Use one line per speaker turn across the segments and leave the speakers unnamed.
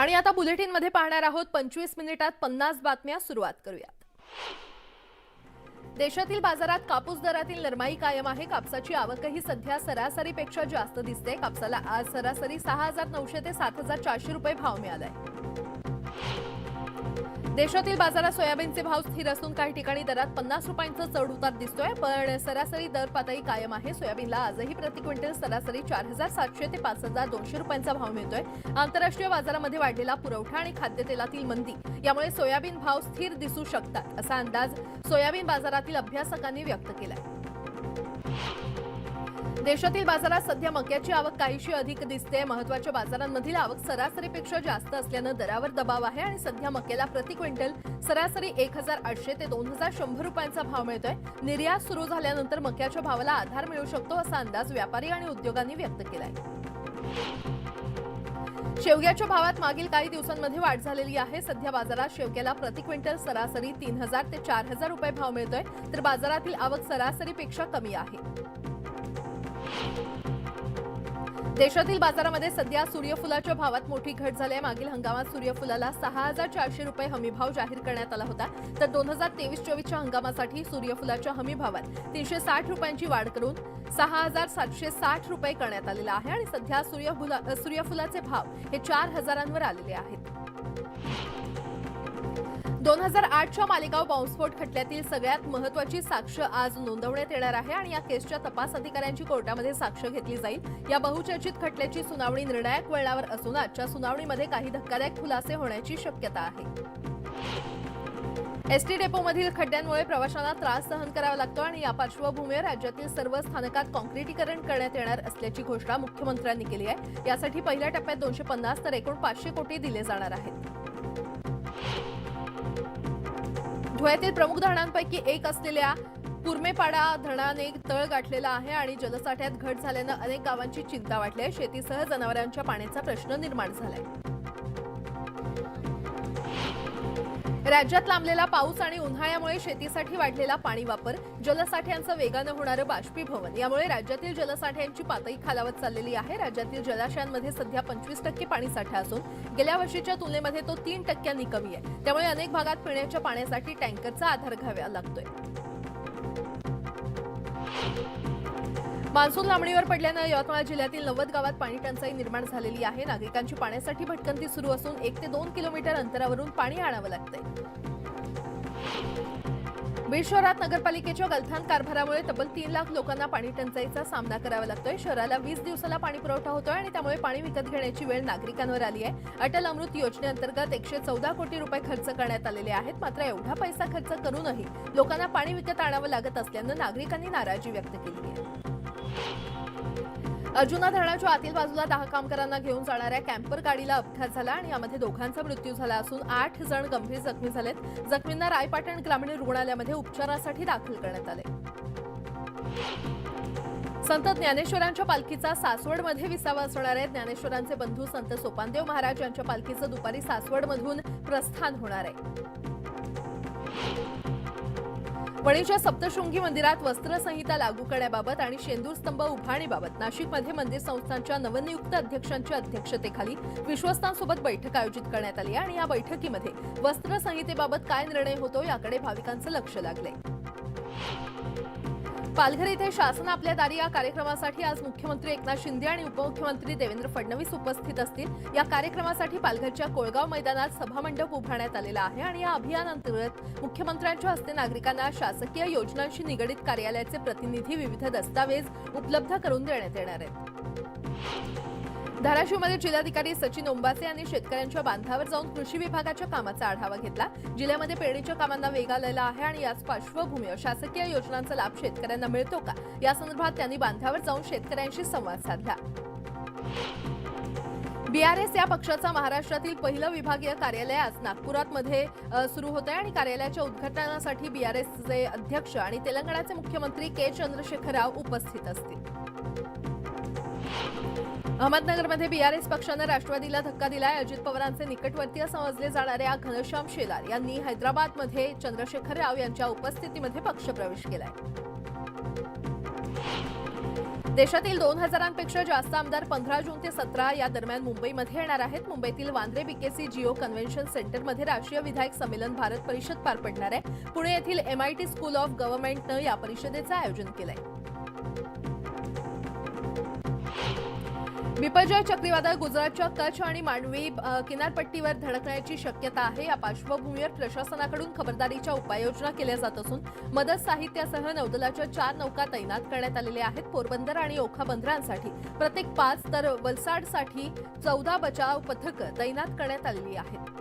आणि आता बुलेटिनमध्ये पाहणार आहोत 25 मिनिटात 50 बातम्या सुरुवात करूयात। देशातील बाजारात कापूस दरातील नरमाई कायम आहे। कापसाची आवकही सध्या सरासरीपेक्षा जास्त दिसते। कापसाला आज सरासरी 6,900 ते 7,400 रुपये भाव मिळालाय। देशातील बाजारात सोयाबीनचे भाव स्थिर असून काही ठिकाणी दरात 50 रुपयांचा चढ उतार दिसतोय, पण सरासरी दर पातळी कायम आहे। सोयाबीनला आजही प्रति क्विंटल सरासरी 4,700 ते 5,200 रुपयांचा भाव मिळतोय। आंतरराष्ट्रीय बाजारामध्ये वाढलेला पुरवठा आणि खाद्यतेलातील मंदी यामुळे सोयाबीन भाव स्थिर दिसू शकतात, असा अंदाज सोयाबीन बाजारातील अभ्यासकांनी व्यक्त केलाय। देशातील बाजारात सध्या मक्याची आवक काहीशी अधिक दिसते। महत्त्वाच्या बाजारांमधील आवक सरासरीपेक्षा जास्त असल्यानं दरावर दबाव आहे आणि सध्या मक्याला प्रति क्विंटल सरासरी 1,800 ते 2,100 रुपयांचा भाव मिळतोय। निर्यात सुरू झाल्यानंतर मक्याच्या भावाला आधार मिळू शकतो, असा अंदाज व्यापारी आणि उद्योगांनी व्यक्त केलाय। शेवग्याच्या भावात मागील काही दिवसांमध्ये वाढ झालेली आहे। सध्या बाजारात शेवग्याला प्रति क्विंटल सरासरी 3,000 ते 4,000 रुपये भाव मिळतोय, तर बाजारातील आवक सरासरीपेक्षा कमी आहे। देशातील बाजारामध्ये सध्या सूर्यफुलाच्या भावात मोठी घट झाली आहे। मागील हंगामात सूर्यफुलाला 6,400 रुपये हमी भाव जाहीर करण्यात आला होता, तर 2023-24च्या हंगामासाठी सूर्यफुलाच्या हमी भावात 360 रुपयांची वाढ करून 6,760 रुपये करण्यात आलेला आहे आणि सध्या सूर्यफुलाचे भाव हे 4,000 आलेले आहेत। 2008च्या मालेगाव बॉम्बस्फोट खटल्यातील सगळ्यात महत्त्वाची साक्ष आज नोंदवण्यात येणार आहे आणि या केसच्या तपास अधिकाऱ्यांची कोर्टामध्ये साक्ष घेतली जाईल। या बहुचर्चित खटल्याची सुनावणी निर्णायक वळणावर असून आजच्या सुनावणीमध्ये काही धक्कादायक खुलासे होण्याची शक्यता आहे। एसटी डेपोमधील खड्ड्यांमुळे प्रवाशांना त्रास सहन करावा लागतो आणि या पार्श्वभूमीवर राज्यातील सर्व स्थानकात कॉन्क्रिटीकरण करण्यात येणार असल्याची घोषणा मुख्यमंत्र्यांनी केली आहे। यासाठी पहिल्या टप्प्यात 250 तर एकूण 500 कोटी दिले जाणार आहेत। धुळ्यातील प्रमुख धरणांपैकी एक असलेल्या कुर्मेपाडा धरणाने तळ गाठलेला आहे आणि जलसाठ्यात घट झाल्यानं अनेक गावांची चिंता वाढली आहे। शेतीसह जनावरांच्या पाण्याचा प्रश्न निर्माण झालाय। राज्यात लांबलेला पाऊस आणि उन्हाळ्यामुळे शेतीसाठी वाढलेला पाणी वापर, जलसाठ्यांचं वेगानं होणारं बाष्पीभवन यामुळे राज्यातील जलसाठ्यांची पातळी खालावत चाललेली आहे। राज्यातील जलाशयांमध्ये सध्या 25% पाणीसाठा असून गेल्या वर्षीच्या तुलनेमध्ये तो 3% कमी आहे। त्यामुळे अनेक भागात पिण्याच्या पाण्यासाठी टँकरचा आधार घ्यावा लागतोय। मान्सून लांबणीवर पडल्यानं यवतमाळ जिल्ह्यातील 90 गावात पाणी टंचाई निर्माण झालेली आहे। नागरिकांची पाण्यासाठी भटकंती सुरू असून 1 ते 2 किलोमीटर अंतरावरून पाणी आणावं लागतंय। बीड शहरात नगरपालिकेच्या गलथान कारभारामुळे तब्बल 3 लाख लोकांना पाणी टंचाईचा सामना करावा लागतोय। शहराला 20 दिवसाला पाणी पुरवठा होतोय आणि त्यामुळे पाणी विकत घेण्याची वेळ नागरिकांवर आली आहे। अटल अमृत योजनेअंतर्गत 114 कोटी रुपये खर्च करण्यात आलेले आहेत, मात्र एवढा पैसा खर्च करूनही लोकांना पाणी विकत आणावं लागत असल्यानं नागरिकांनी नाराजी व्यक्त केली आहे। अर्जुना धरणाच्या आतील बाजूला 10 कामगारांना घेऊन जाणाऱ्या कॅम्पर गाडीला अपघात झाला आणि यामध्ये दोघांचा मृत्यू झाला असून 8 जण गंभीर जखमी झालेत। जखमींना रायपाटण ग्रामीण रुग्णालयामध्ये उपचारासाठी दाखल करण्यात आले। संत ज्ञानेश्वरांच्या पालखीचा सासवडमध्ये विसावा असणार आहे। ज्ञानेश्वरांचे बंधू संत सोपानदेव महाराज यांच्या पालखीचं दुपारी सासवडमधून प्रस्थान होणार आहे। वणीच्या सप्तशृंगी मंदिरात वस्त्रसंहिता लागू करण्याबाबत आणि शेंदूर स्तंभ उभारणीबाबत नाशिकमध्ये मंदिर संस्थांच्या नवनियुक्त अध्यक्षांच्या अध्यक्षतेखाली विश्वस्तांसोबत बैठक आयोजित करण्यात आली आणि या बैठकीमध्ये वस्त्रसंहितेबाबत काय निर्णय होतो याकडे भाविकांचं लक्ष लागलंय। पालघर इथे शासन आपल्या दारी या कार्यक्रमासाठी आज मुख्यमंत्री एकनाथ शिंदे आणि उपमुख्यमंत्री देवेंद्र फडणवीस उपस्थित असतील। या कार्यक्रमासाठी पालघरच्या कोळगाव मैदानात सभामंडप उभारण्यात आलेला आहे आणि या अभियानांतर्गत मुख्यमंत्र्यांच्या हस्ते नागरिकांना शासकीय योजनांशी निगडित कार्यालयाचे प्रतिनिधी विविध दस्तावेज उपलब्ध करून देण्यात येणार आहेत। धाराशिवमध्ये जिल्हाधिकारी सचिन ओंबासे यांनी शेतकऱ्यांच्या बांधावर जाऊन कृषी विभागाच्या कामाचा आढावा घेतला। जिल्ह्यामध्ये पेरणीच्या कामांना वेग आलेला आहे आणि याच पार्श्वभूमीवर शासकीय योजनांचा लाभ शेतकऱ्यांना मिळतो का या संदर्भात त्यांनी बांधावर जाऊन शेतकऱ्यांशी संवाद साधला। बीआरएस या पक्षाचा महाराष्ट्रातील पहिलं विभागीय कार्यालय आज नागपुरात सुरू होत आहे आणि कार्यालयाच्या उद्घाटनासाठी बीआरएसचे अध्यक्ष आणि तेलंगणाचे मुख्यमंत्री के चंद्रशेखर राव उपस्थित असतील। अहमदनगरमध्ये बीआरएस पक्षानं राष्ट्रवादीला धक्का दिलाय। अजित पवारांचे निकटवर्तीय समजले जाणाऱ्या घनश्याम शेलार यांनी हैदराबादमध्ये चंद्रशेखर राव यांच्या उपस्थितीमध्ये पक्षप्रवेश केलाय। देशातील 2000पेक्षा जास्त आमदार 15 जून ते 17 या दरम्यान मुंबईमध्ये येणार आहेत. मुंबईतील वांद्रे बीकेसी जिओ कन्व्हेन्शन सेंटरमध्ये राष्ट्रीय विधायक संमेलन भारत परिषद पार पडणार आहे. पुणे येथील MIT स्कूल ऑफ गव्हर्नमेंटनं या परिषदेचं आयोजन केलंय. बिपरजॉय चक्रीवादळ गुजरातच्या कच्छ आणि मांडवी किनारपट्टीवर धडकण्याची शक्यता आहे. या पार्श्वभूमीवर प्रशासनाकडून खबरदारीच्या उपाययोजना केल्या जात असून मदत साहित्यासह नौदलाच्या 4 नौका तैनात करण्यात आलेल्या आहेत. पोरबंदर आणि ओखा बंदरांसाठी प्रत्येक 5 तर वलसाडसाठी 14 बचाव पथकं तैनात करण्यात आलेली आहेत.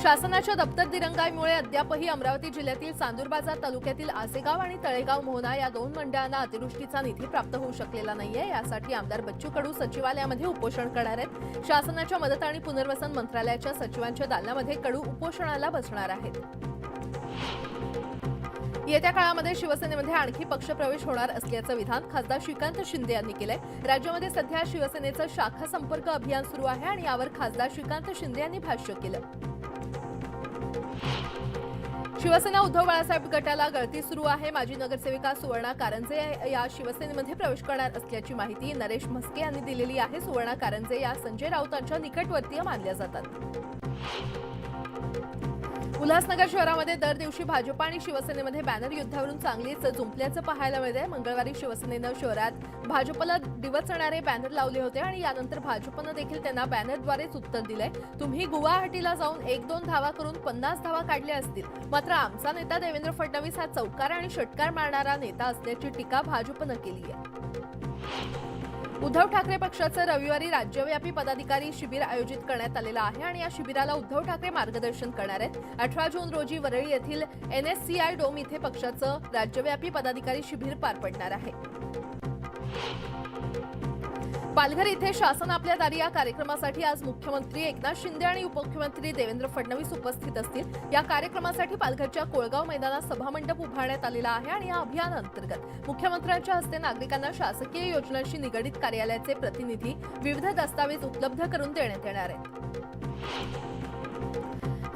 शासनाच्या दप्तर दिरंगाईमुळे अद्यापही अमरावती जिल्ह्यातील चांदूरबाजार तालुक्यातील आसेगाव आणि तळेगाव मोहना या 2 मंडळांना अतिवृष्टीचा निधी प्राप्त होऊ शकलेला नाहीये. यासाठी आमदार बच्चू कडू सचिवालयामध्ये उपोषण करणार आहेत. शासनाच्या मदत आणि पुनर्वसन मंत्रालयाच्या सचिवांच्या दालनामध्ये कडू उपोषणाला बसणार आहेत. येत्या काळामध्ये शिवसेनेमध्ये आणखी पक्षप्रवेश होणार असल्याचं विधान खासदार श्रीकांत शिंदे यांनी केलंय. राज्यामध्ये सध्या शिवसेनेचं शाखा संपर्क अभियान सुरू आहे आणि यावर खासदार श्रीकांत शिंदे यांनी भाष्य केलं. शिवसेना उद्धव बाळासाहेब गटाला गळती सुरू आहे. माजी नगरसेविका सुवर्णा कारंजे या शिवसेनेमध्ये प्रवेश करणार असल्याची माहिती नरेश म्हस्के यांनी दिलेली आहे. सुवर्णा कारंजे या संजय राऊतांच्या निकटवर्तीय मानल्या जातात. उल्हासनगर शहरामध्ये दर दिवशी भाजप आणि शिवसेनेमध्ये बॅनर युद्धावरून चांगलीच जुंपल्याचं पाहायला मिळतंय. मंगळवारी शिवसेनेनं शहरात भाजपला डिवचणारे बॅनर लावले होते आणि यानंतर भाजपनं देखील त्यांना बॅनरद्वारेच उत्तर दिलंय. तुम्ही गुवाहाटीला जाऊन 1-2 धावा करून 50 धावा काढल्या असतील, मात्र आमचा नेता देवेंद्र फडणवीस हा चौकार आणि षटकार मारणारा नेता असल्याची टीका भाजपनं केली आहे. उद्धव ठाकरे पक्षाचं रविवारी राज्यव्यापी पदाधिकारी शिबिर आयोजित करण्यात आलेलं आहे आणि या शिबिराला उद्धव ठाकरे मार्गदर्शन करणार आहेत. 18 जून रोजी वरळी येथील NSCI डोम इथे पक्षाचं राज्यव्यापी पदाधिकारी शिबिर पार पडणार आहे. पालघर इथे शासन आपल्या दारी या कार्यक्रमासाठी आज मुख्यमंत्री एकनाथ शिंदे आणि उपमुख्यमंत्री देवेंद्र फडणवीस उपस्थित असतील. या कार्यक्रमासाठी पालघरच्या कोळगाव मैदानात सभामंडप उभारण्यात आलेला आहे आणि या अभियानाअंतर्गत मुख्यमंत्र्यांच्या हस्ते नागरिकांना शासकीय योजनांशी निगडीत कार्यालयाचे प्रतिनिधी विविध दस्तावेज उपलब्ध करून देण्यात येणार आहेत.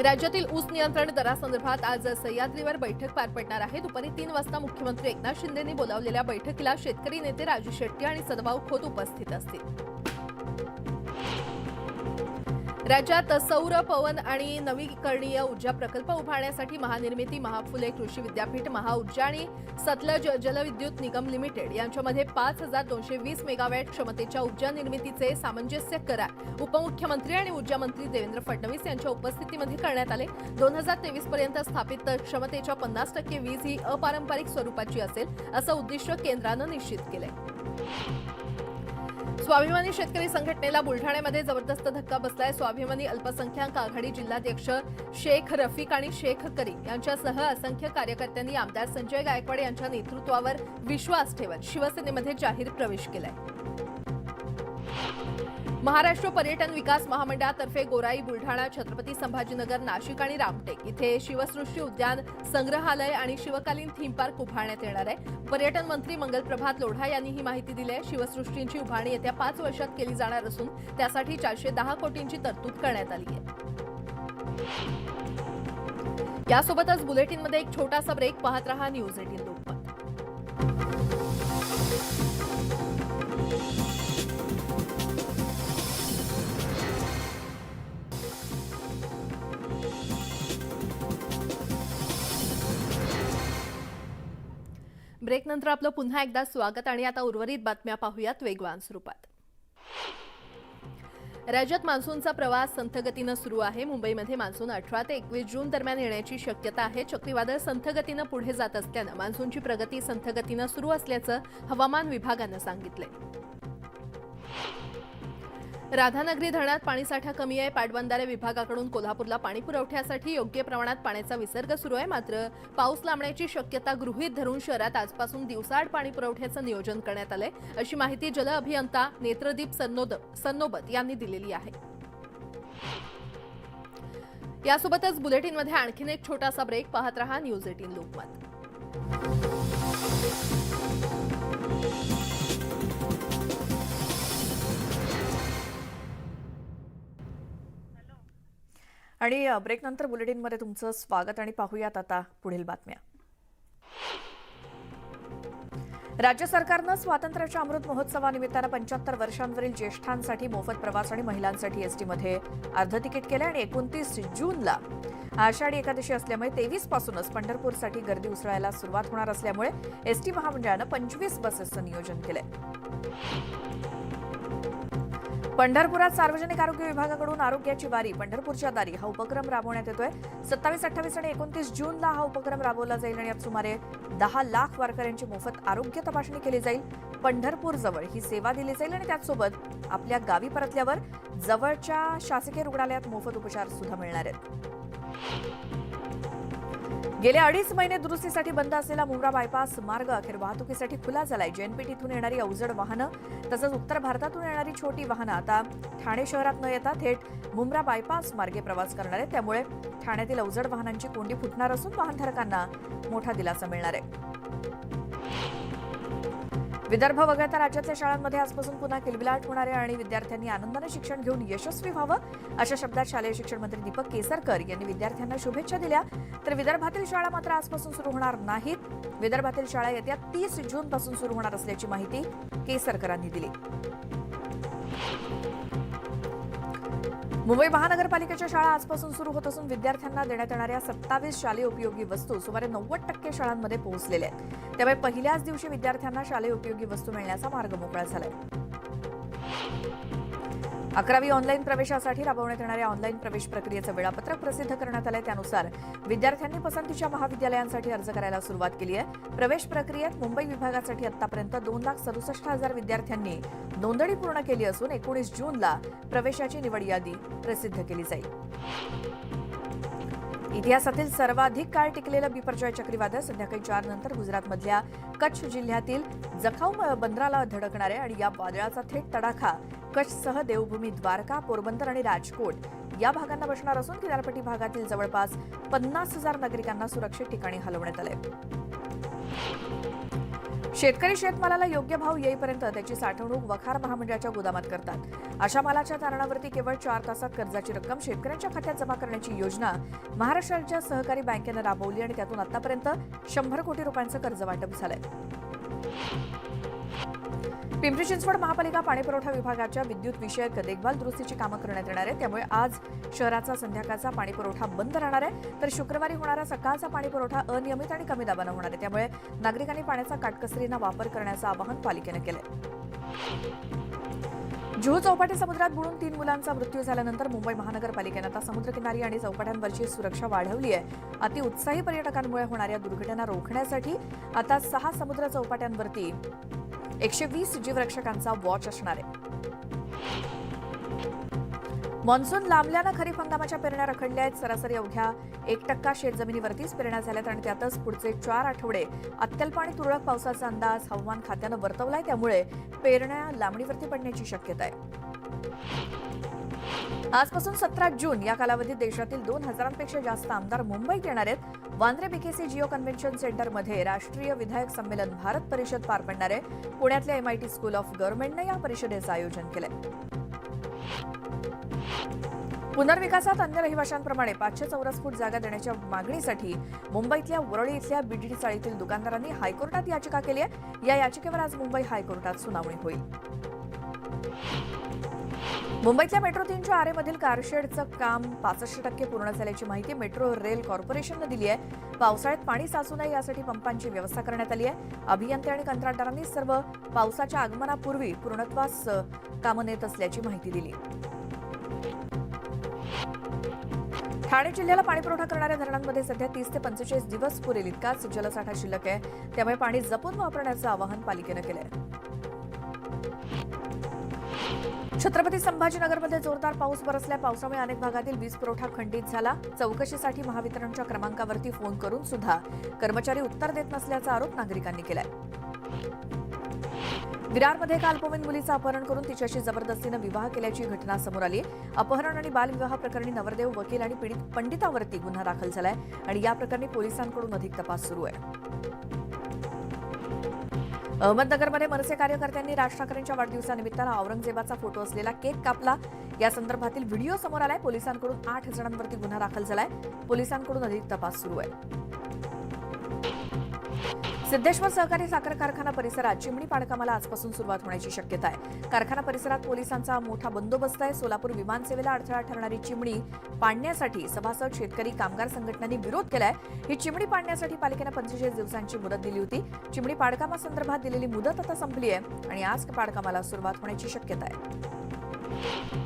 राज्यातील ऊस नियंत्रण दरासंदर्भात आज सह्याद्रीवर बैठक पार पडणार आहे. दुपारी 3 वाजता मुख्यमंत्री एकनाथ शिंदेंनी बोलावलेल्या बैठकीला शेतकरी नेते राजू शेट्टी आणि सदाभाऊ खोत उपस्थित असतील. राज्यात सौर, पवन आणि नवीकरणीय ऊर्जा प्रकल्प उभारण्यासाठी महानिर्मिती, महाफुले कृषी विद्यापीठ, महाऊर्जा आणि सतलज जलविद्युत निगम लिमिटेड यांच्यामध्ये 5220 मेगावॅट क्षमतेच्या ऊर्जा निर्मितीचे सामंजस्य करार उपमुख्यमंत्री आणि ऊर्जा मंत्री देवेंद्र फडणवीस यांच्या उपस्थितीमध्ये करण्यात आले. 2023 पर्यंत स्थापित क्षमतेच्या 50% वीज ही अपारंपरिक स्वरूपाची असेल असं उद्दिष्ट केंद्रानं निश्चित केलंय. स्वाभिमानी शेतकरी संघटनेला बुलढाण्यामध्ये जबरदस्त धक्का बसलाय. स्वाभिमानी अल्पसंख्याक आघाडी जिल्हाध्यक्ष शेख रफिक आणि शेख करीम यांच्यासह असंख्य कार्यकर्त्यांनी आमदार संजय गायकवाड यांच्या नेतृत्वावर विश्वास ठेवत शिवसेनेमध्ये जाहीर प्रवेश केलाय. महाराष्ट्र पर्यटन विकास महामंडळातर्फे गोराई, बुलढाणा, छत्रपती संभाजीनगर, नाशिक आणि रामटेक इथे शिवसृष्टी उद्यान, संग्रहालय आणि शिवकालीन थीम पार्क उभारण्यात येणार आहे. पर्यटन मंत्री मंगलप्रभात लोढा यांनी ही माहिती दिली आहे. शिवसृष्टींची उभारणी येत्या 5 वर्षात केली जाणार असून त्यासाठी 410 कोटींची तरतूद करण्यात आली आहे. यासोबतच बुलेटिनमध्ये एक छोटासा ब्रेक. पाहत रहा न्यूज 18 लोकमत. ब्रेकनंतर आपलं पुन्हा एकदा स्वागत आणि आता उर्वरित बातम्या पाहूयात वेगवान स्वरूपात. राज्यात मान्सूनचा प्रवास संथ गतीनं सुरू आहे. मुंबईमध्ये मान्सून 18 ते 21 जून दरम्यान येण्याची शक्यता आहे. चक्रीवादळ संथ गतीनं पुढे जात असल्यानं मान्सूनची प्रगती संथ गतीनं सुरू असल्याचं हवामान विभागानं सांगितलंय. राधानगरी धरणात पाणीसाठा कमी आहे. पाटबंधारे विभागाकडून कोल्हापूरला पाणी पुरवठ्यासाठी योग्य प्रमाणात पाण्याचा विसर्ग सुरू आहे. मात्र पाऊस लांबण्याची शक्यता गृहीत धरून शहरात आजपासून दिवसाआड पाणी पुरवठ्याचं नियोजन करण्यात आलंय, अशी माहिती जल अभियंता नेत्रदीप सन्नोबत यांनी दिलेली आहे. यासोबतच बुलेटिनमध्ये आणखीन एक छोटासा ब्रेक. पाहत रहा न्यूज 18 लोकमत.
आणि ब्रेकनंतर बुलेटिनमध्ये तुमचं स्वागत आणि पाहूयात आता पुढील बातम्या. राज्य सरकारनं स्वातंत्र्याच्या अमृत महोत्सवानिमित्तानं 75 वर्षांवरील ज्येष्ठांसाठी मोफत प्रवास आणि महिलांसाठी एसटीमध्ये अर्ध तिकीट केलं आणि 29 जूनला आषाढी एकादशी असल्यामुळे 23 पासूनच पंढरपूरसाठी गर्दी उसळायला सुरुवात होणार असल्यामुळे एसटी महामंडळानं 25 बसेसचं नियोजन केलंय. पंढरपुरात सार्वजनिक आरोग्य विभागाकडून आरोग्याची वारी पंढरपूरच्या दारी हा उपक्रम राबवण्यात येतोय. 27, 28 आणि 29 जूनला हा उपक्रम राबवला जाईल आणि यात सुमारे 10 लाख वारकऱ्यांची मोफत आरोग्य तपासणी केली जाईल. पंढरपूर जवळ ही सेवा दिली जाईल आणि त्याचसोबत आपल्या गावी परतल्यावर जवळच्या शासकीय रुग्णालयात मोफत उपचार सुद्धा मिळणार आहेत. गेले 2.5 महिने दुरुस्तीसाठी बंद असलेला मुंब्रा बायपास मार्ग अखेर वाहतुकीसाठी खुला झालाय. जेएनपीटीतून येणारी अवजड वाहनं तसंच उत्तर भारतातून येणारी छोटी वाहनं आता ठाणे शहरात न येता थेट मुंब्रा बायपास मार्गे प्रवास करणार आहेत. त्यामुळे ठाण्यातील अवजड वाहनांची कोंडी फुटणार असून वाहनधारकांना मोठा दिलासा मिळणार आहे. विदर्भ वगळता राज्यातल्या शाळांमध्ये आजपासून पुन्हा किलबिलाट होणार आहे आणि विद्यार्थ्यांनी आनंदाने शिक्षण घेऊन यशस्वी व्हावं अशा शब्दात शालेय शिक्षण मंत्री दीपक केसरकर यांनी विद्यार्थ्यांना शुभेच्छा दिल्या. तर विदर्भातील शाळा मात्र आजपासून सुरू होणार नाहीत. विदर्भातील शाळा येत्या 30 जून पासून सुरू होणार असल्याची माहिती केसरकरांनी दिली. मुंबई महानगरपालिकेच्या शाळा आजपासून सुरू होत असून विद्यार्थ्यांना देण्यात येणाऱ्या 27 शालेय उपयोगी वस्तू सुमारे 90% शाळांमध्ये पोहोचलेल्या आहेत. त्यामुळे पहिल्याच दिवशी विद्यार्थ्यांना शालेय उपयोगी वस्तू मिळण्याचा मार्ग मोकळा झालाय. 11वी ऑनलाईन प्रवेशासाठी राबवण्यात येणाऱ्या ऑनलाईन प्रवेश प्रक्रियेचं वेळापत्रक प्रसिद्ध करण्यात आलंय. त्यानुसार विद्यार्थ्यांनी पसंतीच्या महाविद्यालयांसाठी अर्ज करायला सुरुवात केली आहे. प्रवेश प्रक्रियेत मुंबई विभागासाठी आतापर्यंत 2,67,000 विद्यार्थ्यांनी नोंदणी पूर्ण केली असून 19 जूनला प्रवेशाची निवड यादी प्रसिद्ध केली जाईल. इतिहासातील सर्वाधिक काळ टिकलेलं बिपरजॉय चक्रीवादळ संध्याकाळी 4 नंतर गुजरातमधल्या कच्छ जिल्ह्यातील जखाऊ बंदराला धडकणार आहे आणि या वादळाचा थेट तडाखा कच्छसह देवभूमी द्वारका, पोरबंदर आणि राजकोट या भागांना बसणार असून किनारपट्टी भागातील जवळपास 50,000 नागरिकांना सुरक्षित ठिकाणी हलवण्यात आलंय. शेतकरी शेतमालाला योग्य भाव येईपर्यंत त्याची साठवणूक वखार महामंडळाच्या गोदामात करतात. अशा मालाच्या तारणावरती केवळ 4 तासात कर्जाची रक्कम शेतकऱ्यांच्या खात्यात जमा करण्याची योजना महाराष्ट्र राज्य सहकारी बँकेनं राबवली आणि त्यातून आतापर्यंत 100 कोटी रुपयांचं कर्ज वाटप झालंय. पिंपरी चिंचवड महापालिका पाणीपुरवठा विभागाच्या विद्युत विषयक देखभाल दुरुस्तीची कामं करण्यात येणार आहे. त्यामुळे आज शहराचा संध्याकाळचा पाणीपुरवठा बंद राहणार आहे. तर शुक्रवारी होणारा सकाळचा पाणीपुरवठा अनियमित आणि कमी दाबानं होणार आहे. त्यामुळे नागरिकांनी पाण्याचा काटकसरीनं वापर करण्याचं आवाहन पालिकेनं केलंय. जुहू चौपाटी समुद्रात बुडून 3 मुलांचा मृत्यू झाल्यानंतर मुंबई महानगरपालिकेनं आता समुद्रकिनारी आणि चौपाट्यांवरची सुरक्षा वाढवली आहे. अतिउत्साही पर्यटकांमुळे होणाऱ्या दुर्घटना रोखण्यासाठी आता 6 समुद्र चौपाट्यांवरती 120 जीवरक्षकांचा वॉच असणार आहे. मान्सून लांबल्यानं खरीप हंगामाच्या पेरण्या रखडल्या आहेत. सरासरी अवघ्या 1% शेतजमिनीवरतीच पेरण्या झाल्यात आणि त्यातच पुढचे 4 आठवडे अत्यल्प आणि तुरळक पावसाचा अंदाज हवामान खात्यानं वर्तवलाय. त्यामुळे पेरण्या लांबणीवरती पडण्याची शक्यता आहे. आजपासून 17 जून या कालावधीत देशातील 2,000पेक्षा जास्त आमदार मुंबईत येणार आहेत. वांद्रे बीकेसी जिओ कन्व्हेन्शन सेंटरमध्ये राष्ट्रीय विधायक संमेलन भारत परिषद पार पडणार आहे. पुण्यातल्या MIT स्कूल ऑफ गव्हर्नमेंटनं या परिषदेचं आयोजन केलंय. पुनर्विकासात अन्य रहिवाशांप्रमाणे 500 चौरस फूट जागा देण्याच्या मागणीसाठी मुंबईतल्या वरळी इथल्या बीडीडी चाळीतील दुकानदारांनी हायकोर्टात याचिका केली आहे. या याचिकेवर आज मुंबई हायकोर्टात सुनावणी होईल. मुंबईतल्या मेट्रो 3च्या आरेमधील कारशेडचं काम 65% पूर्ण झाल्याची माहिती मेट्रो रेल कॉर्पोरेशननं दिली आहे. पावसाळ्यात पाणी साचू नये यासाठी पंपांची व्यवस्था करण्यात आली आहे. अभियंते आणि कंत्राटदारांनी सर्व पावसाच्या आगमनापूर्वी पूर्णत्वास कामं नेत असल्याची माहिती दिली. ठाणे जिल्ह्याला पाणीपुरवठा करणाऱ्या धरणांमध्ये सध्या 30 ते 45 दिवस पुरेल इतकाच जलसाठा शिल्लक आहे. त्यामुळे पाणी जपून वापरण्याचं आवाहन पालिकेनं केलंय. छत्रपती संभाजीनगरमध्ये जोरदार पाऊस बरसल्या. पावसामुळे अनेक भागातील वीज पुरवठा खंडित झाला. चौकशीसाठी महावितरणच्या क्रमांकावरती फोन करून सुद्धा कर्मचारी उत्तर देत नसल्याचा आरोप नागरिकांनी केलाय. विरारमध्ये काल अल्पवयीन मुलीचं अपहरण करून तिच्याशी जबरदस्तीनं विवाह केल्याची घटना समोर आली. अपहरण आणि बालविवाह प्रकरणी नवरदेव, वकील आणि पीडित पंडितावरती गुन्हा दाखल झालाय आणि या प्रकरणी पोलिसांकडून अधिक तपास सुरू आहे. अहमदनगरमध्ये मनसे कार्यकर्त्यांनी राज ठाकरेंच्या वाढदिवसानिमित्तानं औरंगजेबाचा फोटो असलेला केक कापला. या संदर्भातील व्हिडिओ समोर आलाय. पोलिसांकडून 8 जणांवरती गुन्हा दाखल झालाय. पोलिसांकडून अधिक तपास सुरू आहे. सिद्धेश्वर सहकारी साखर कारखाना परिसरात चिमणी पाडकामाला आजपासून सुरुवात होण्याची शक्यता आहे. कारखाना परिसरात पोलिसांचा मोठा बंदोबस्त आहे. सोलापूर विमानसेवेला अडथळा ठरणारी चिमणी पाडण्यासाठी सभासद, शेतकरी, कामगार संघटनांनी विरोध केलाय. ही चिमणी पाडण्यासाठी पालिकेनं 45 दिवसांची मुदत दिली होती. चिमणी पाडकामासंदर्भात दिलेली मुदत आता संपली आहे आणि आज पाडकामाला सुरुवात होण्याची शक्यता आहे.